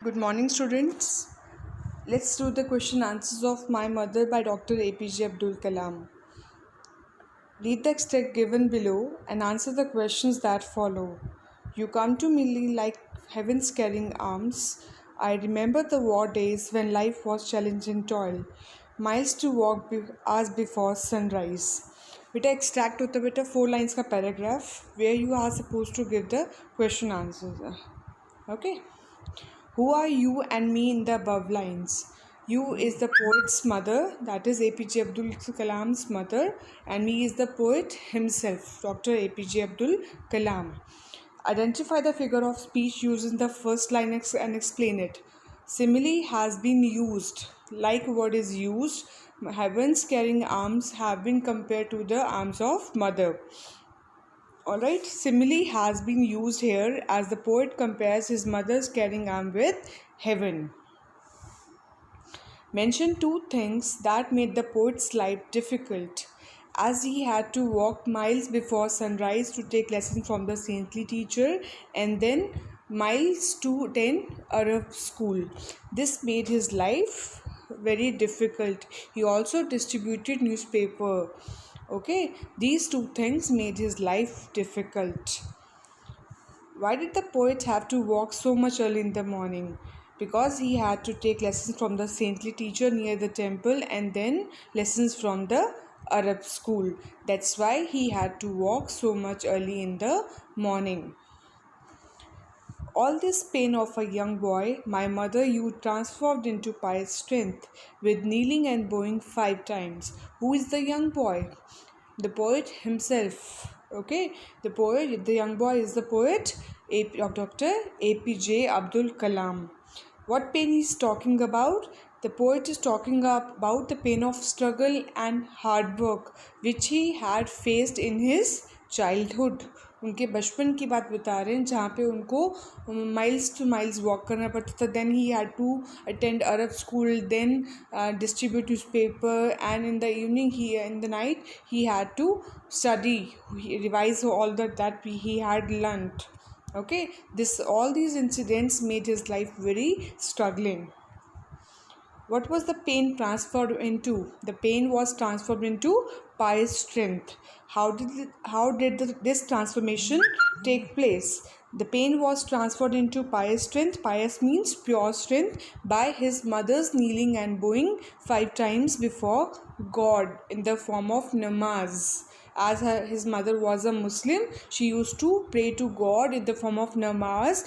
Good morning, students. Let's do the question answers of My Mother by Dr. APJ Abdul Kalam. Read the extract given below and answer the questions that follow. You come to me like heaven's caring arms. I remember the war days when life was challenge and toil. Miles to walk hours before sunrise. बेटा extract होता है बेटा 4 lines का paragraph where you are supposed to give the question answers. Okay. Who are you and me in the above lines? You is the poet's mother, that is APJ Abdul Kalam's mother, and me is the poet himself, Dr. APJ Abdul Kalam. Identify the figure of speech used in the first line and explain it. Simile has been used. Like word is used. Heaven's carrying arms have been compared to the arms of mother. Alright, simile has been used here as the poet compares his mother's carrying arm with heaven. Mention two things that made the poet's life difficult, as he had to walk miles before sunrise to take lessons from the saintly teacher and then miles to attend Arab school. This made his life very difficult. He also distributed newspaper. Okay, these two things made his life difficult. Why did the poet have to walk so much early in the morning? Because he had to take lessons from the saintly teacher near the temple and then lessons from the Arab school. That's why he had to walk so much early in the morning. All this pain of a young boy, my mother you transformed into pious strength with kneeling and bowing 5 times. Who is the young boy? The poet himself. Okay, the young boy is the poet of Dr. APJ Abdul Kalam. What pain is talking about? The poet is talking about the pain of struggle and hard work which he had faced in his childhood. उनके बचपन की बात बता रहे हैं जहाँ पे उनको माइल्स टू माइल्स वॉक करना पड़ता था. Then he had to attend Arab school, then distribute newspaper, and in the evening in the night he had to study, revise all that he had learnt. Okay, all these incidents made his life very struggling. What was the pain transferred into? The pain was transformed into pious strength. How did this transformation take place? The pain was transferred into pious strength. Pious means pure strength by his mother's kneeling and bowing 5 times before God in the form of namaz. As his mother was a Muslim, she used to pray to God in the form of namaz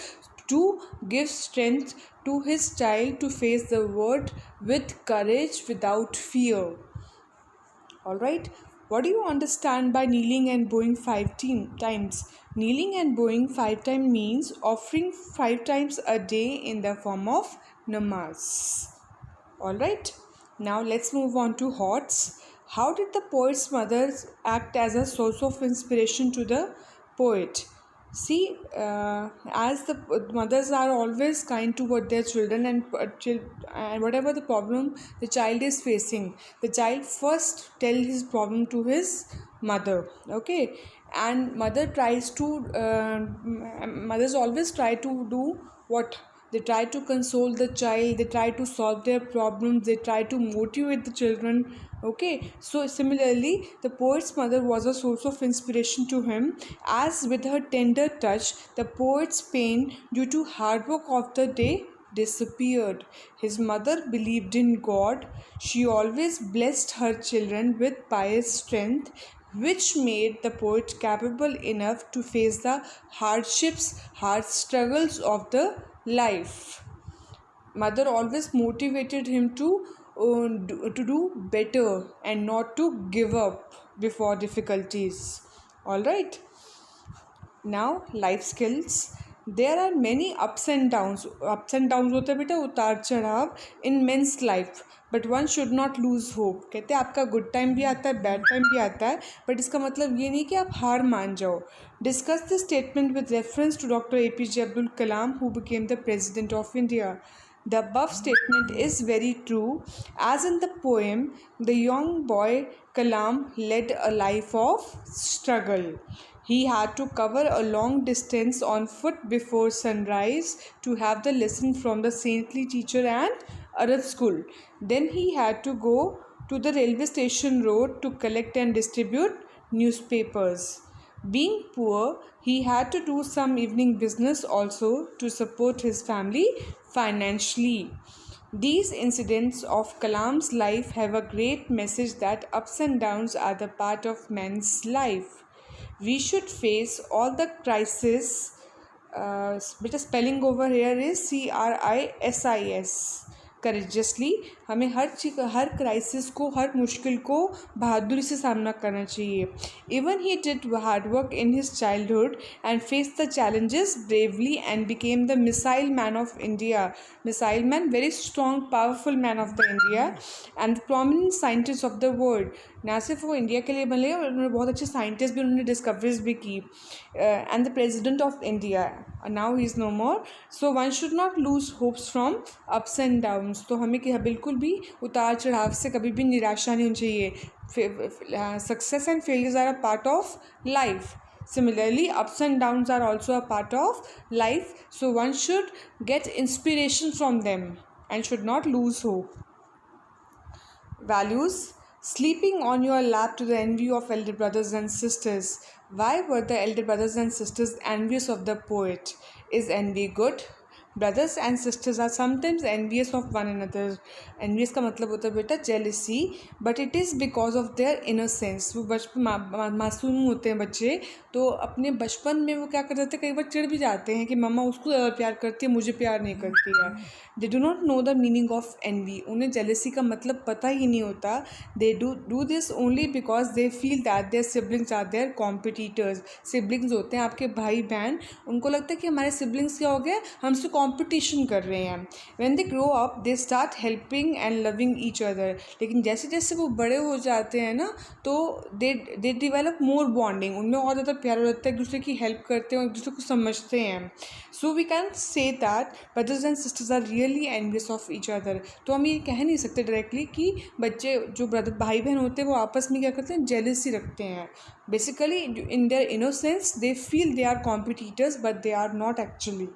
to give strength to his child to face the world with courage without fear. Alright, what do you understand by kneeling and bowing 5 times? Kneeling and bowing 5 times means offering 5 times a day in the form of namaz. Alright, now let's move on to HOTS. How did the poet's mother act as a source of inspiration to the poet? See, as the mothers are always kind toward their children, and whatever the problem the child is facing, the child first tell his problem to his mother. Okay, and mothers always try to do what? They try to console the child, they try to solve their problems, they try to motivate the children. Okay, so similarly, the poet's mother was a source of inspiration to him, as with her tender touch, the poet's pain due to hard work of the day disappeared. His mother believed in God. She always blessed her children with pious strength, which made the poet capable enough to face the hard struggles of the life. Mother always motivated him to do better and not to give up before difficulties. Alright, now life skills. There are many ups and downs होते हैं बेटा, उतार चढ़ाव in men's life, but one should not lose hope. कहते हैं आपका good time भी आता है, bad time भी आता है, but इसका मतलब ये नहीं कि आप हार मान जाओ. Discuss this statement with reference to Dr. APJ Abdul Kalam, who became the President of India. The above statement is very true, as in the poem, the young boy Kalam led a life of struggle. He had to cover a long distance on foot before sunrise to have the lesson from the saintly teacher and Arab school. Then he had to go to the railway station road to collect and distribute newspapers. Being poor, he had to do some evening business also to support his family financially. These incidents of Kalam's life have a great message that ups and downs are the part of man's life. We should face all the crises. Beta spelling over here is CRISIS. करेजसली हमें हर crisis को, हर मुश्किल को बहादुरी से सामना करना चाहिए. Even he did hard work in his childhood and face the challenges bravely and became the missile man of India. Missile man, very strong powerful man of the India and prominent scientist of the world. ना सिर्फ वो India के लिए बने, उन्होंने बहुत अच्छे scientist भी, उन्होंने डिस्कवरीज भी की. And the president of India. Now he is no more. So one should not lose hopes from ups and downs. तो हमें बिल्कुल भी उतार चढ़ाव से कभी भी निराशा नहीं होनी चाहिए. Success and failures are a part of life. Similarly, ups and downs are also a part of life, so one should get inspiration from them and should not lose hope. Values: sleeping on your lap to the envy of elder brothers and sisters. Why were the elder brothers and sisters envious of the poet? Is envy good? Brothers and sisters are sometimes envious of one another. Envious का मतलब होता है बेटा jealousy, but it is because of their innocence. वो बचपन मासूम होते हैं बच्चे, तो अपने बचपन में वो क्या कर जाते हैं, कई बार चिढ़ भी जाते हैं कि मम्मा उसको ज़्यादा प्यार करती है, मुझे प्यार नहीं करती है. They do not know the meaning of envy. उन्हें jealousy का मतलब पता ही नहीं होता. They do this only because they feel that their siblings are their competitors. Siblings होते हैं आपके भाई बहन, उनको लगता है कि हमारे siblings क्या हो गया, हमसे कंपटीशन कर रहे हैं. When they grow up, they start helping and loving each other. लेकिन जैसे जैसे वो बड़े हो जाते हैं ना, तो they develop more bonding. उनमें और ज़्यादा प्यार हो जाता है, एक दूसरे की हेल्प करते हैं और एक दूसरे को समझते हैं. So we can say that brothers and sisters are really envious of each other. तो हम ये कह नहीं सकते डायरेक्टली कि बच्चे जो भाई बहन होते हैं वो आपस में क्या करते हैं, जेलसी रखते हैं. Basically, in their innocence, they feel they are competitors, but they are not actually.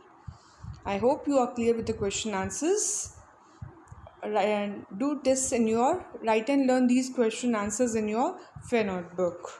I hope you are clear with the question answers. Do this in your, write and learn these question answers in your fair notebook.